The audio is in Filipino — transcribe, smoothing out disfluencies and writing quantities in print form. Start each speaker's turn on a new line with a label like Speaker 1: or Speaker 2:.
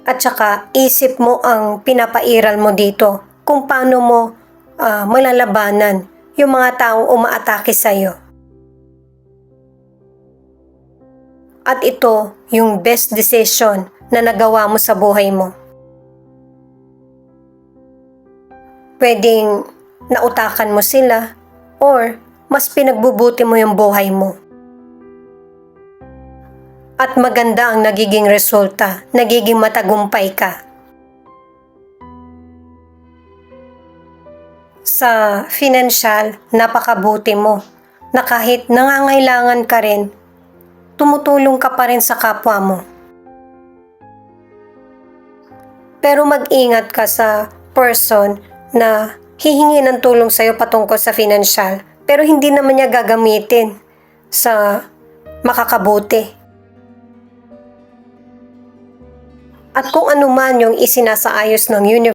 Speaker 1: At saka isip mo ang pinapairal mo dito kung paano mo malalabanan yung mga taong umaatake sa'yo. At ito yung best decision na nagawa mo sa buhay mo. Pwedeng nautakan mo sila or mas pinagbubuti mo yung buhay mo. At maganda ang nagiging resulta, nagiging matagumpay ka. Sa financial, napakabuti mo na kahit nangangailangan ka rin, tumutulong ka pa rin sa kapwa mo. Pero mag-ingat ka sa person na hihingi ng tulong sa'yo patungkol sa financial, pero hindi naman niya gagamitin sa makakabuti. At kung ano man yung isinasaayos ng universe,